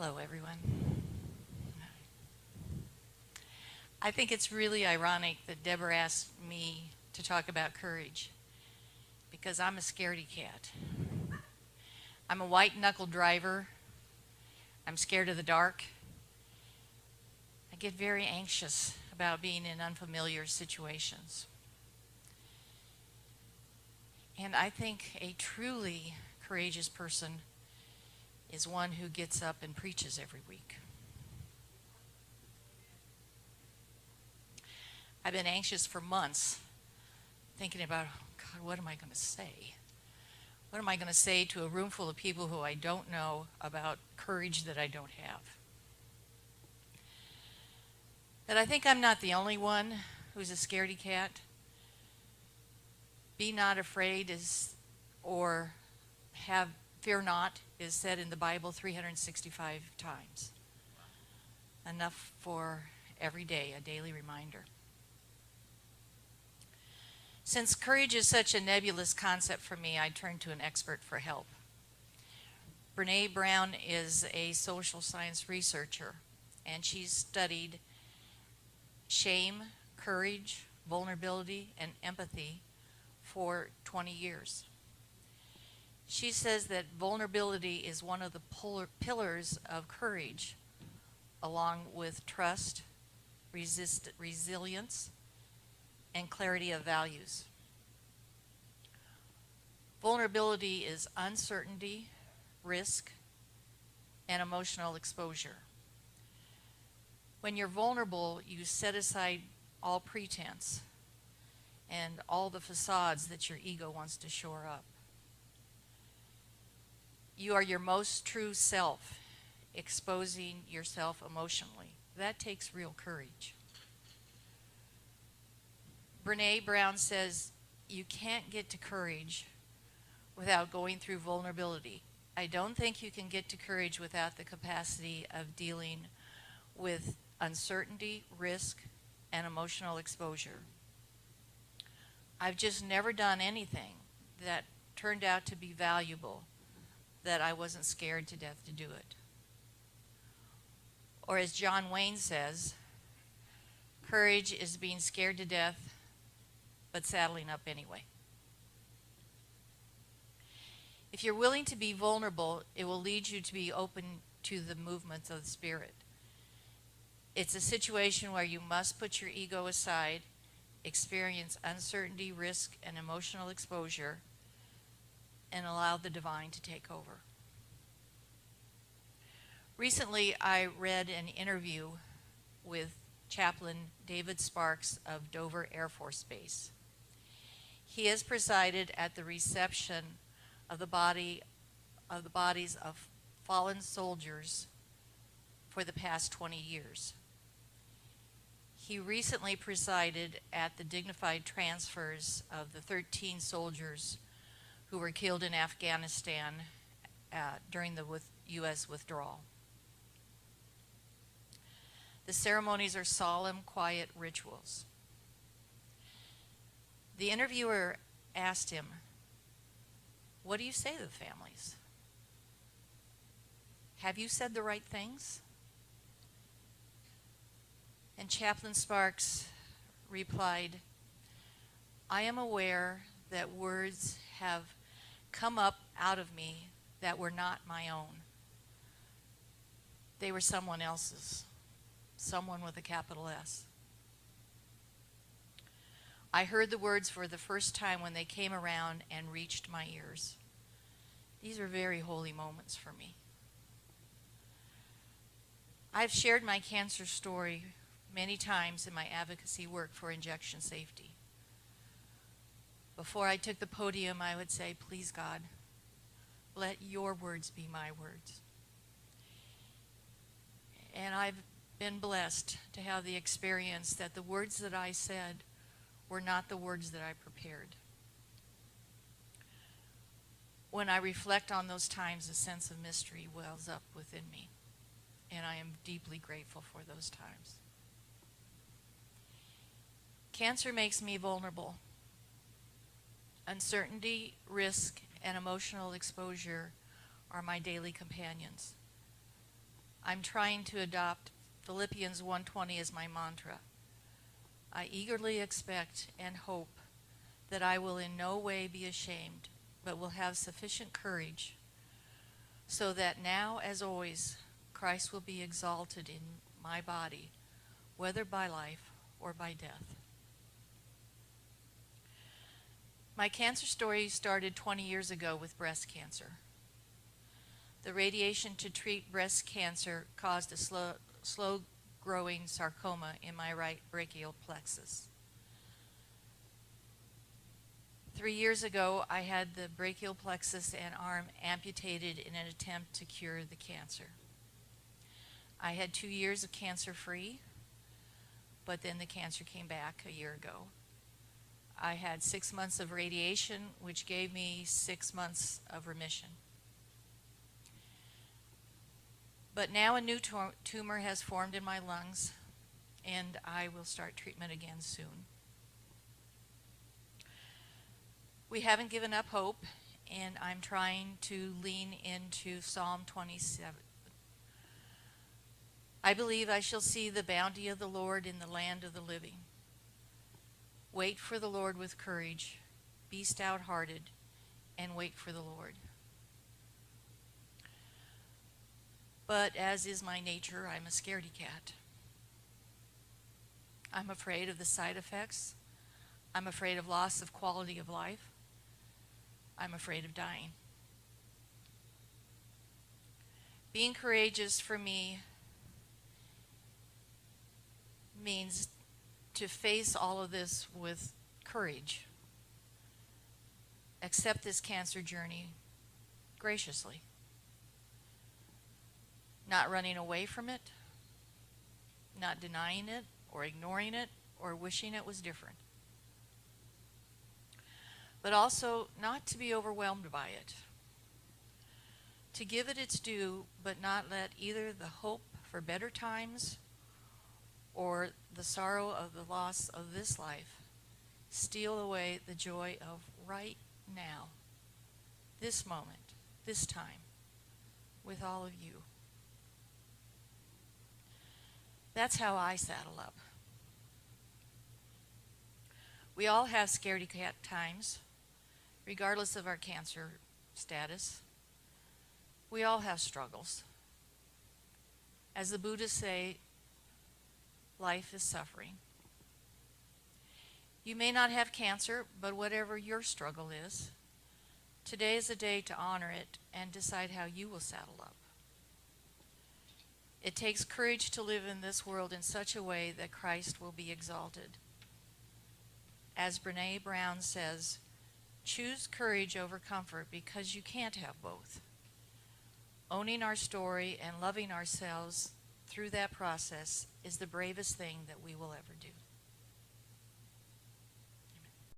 Hello, everyone. I think it's really ironic that Deborah asked me to talk about courage because I'm a scaredy cat. I'm a white knuckle driver. I'm scared of the dark. I get very anxious about being in unfamiliar situations. And I think a truly courageous person is one who gets up and preaches every week. I've been anxious for months, thinking about, God, what am I going to say? What am I going to say to a room full of people who I don't know about courage that I don't have? But I think I'm not the only one who's a scaredy cat. Be not afraid or have fear not is said in the Bible 365 times. Enough for every day, a daily reminder. Since courage is such a nebulous concept for me, I turned to an expert for help. Brene Brown is a social science researcher, and she's studied shame, courage, vulnerability, and empathy for 20 years. She says that vulnerability is one of the pillars of courage, along with trust, resilience, and clarity of values. Vulnerability is uncertainty, risk, and emotional exposure. When you're vulnerable, you set aside all pretense and all the facades that your ego wants to shore up. You are your most true self, exposing yourself emotionally. That takes real courage. Brene Brown says, you can't get to courage without going through vulnerability. I don't think you can get to courage without the capacity of dealing with uncertainty, risk, and emotional exposure. I've just never done anything that turned out to be valuable that I wasn't scared to death to do it. Or as John Wayne says, courage is being scared to death but saddling up anyway. If you're willing to be vulnerable, it will lead you to be open to the movements of the Spirit. It's a situation where you must put your ego aside, experience uncertainty, risk, and emotional exposure, and allow the divine to take over. Recently, I read an interview with Chaplain David Sparks of Dover Air Force Base. He has presided at the reception of the bodies of fallen soldiers for the past 20 years. He recently presided at the dignified transfers of the 13 soldiers who were killed in Afghanistan during the U.S. withdrawal. The ceremonies are solemn, quiet rituals. The interviewer asked him, "What do you say to the families? Have you said the right things?" And Chaplain Sparks replied, "I am aware that words have come up out of me that were not my own. They were someone else's, someone with a capital S. I heard the words for the first time when they came around and reached my ears. These are very holy moments for me." I've shared my cancer story many times in my advocacy work for injection safety. Before I took the podium, I would say, "Please, God, let your words be my words." And I've been blessed to have the experience that the words that I said were not the words that I prepared. When I reflect on those times, a sense of mystery wells up within me, and I am deeply grateful for those times. Cancer makes me vulnerable. Uncertainty, risk, and emotional exposure are my daily companions. I'm trying to adopt Philippians 1:20 as my mantra. I eagerly expect and hope that I will in no way be ashamed, but will have sufficient courage, so that now, as always, Christ will be exalted in my body, whether by life or by death. My cancer story started 20 years ago with breast cancer. The radiation to treat breast cancer caused a slow-growing sarcoma in my right brachial plexus. 3 years ago, I had the brachial plexus and arm amputated in an attempt to cure the cancer. I had 2 years of cancer-free, but then the cancer came back a year ago. I had 6 months of radiation, which gave me 6 months of remission. But now a new tumor has formed in my lungs, and I will start treatment again soon. We haven't given up hope, and I'm trying to lean into Psalm 27. I believe I shall see the bounty of the Lord in the land of the living. Wait for the Lord with courage, be stout-hearted, and wait for the Lord. But as is my nature, I'm a scaredy cat. I'm afraid of the side effects. I'm afraid of loss of quality of life. I'm afraid of dying. Being courageous for me means to face all of this with courage. Accept this cancer journey graciously. Not running away from it, not denying it or ignoring it or wishing it was different. But also not to be overwhelmed by it. To give it its due, but not let either the hope for better times or the sorrow of the loss of this life steal away the joy of right now, this moment, this time, with all of you. That's how I saddle up. We all have scaredy cat times, regardless of our cancer status. We all have struggles. As the Buddhists say, life is suffering. You may not have cancer, but whatever your struggle is, today is a day to honor it and decide how you will saddle up. It takes courage to live in this world in such a way that Christ will be exalted. As Brene Brown says, choose courage over comfort because you can't have both. Owning our story and loving ourselves through that process is the bravest thing that we will ever do.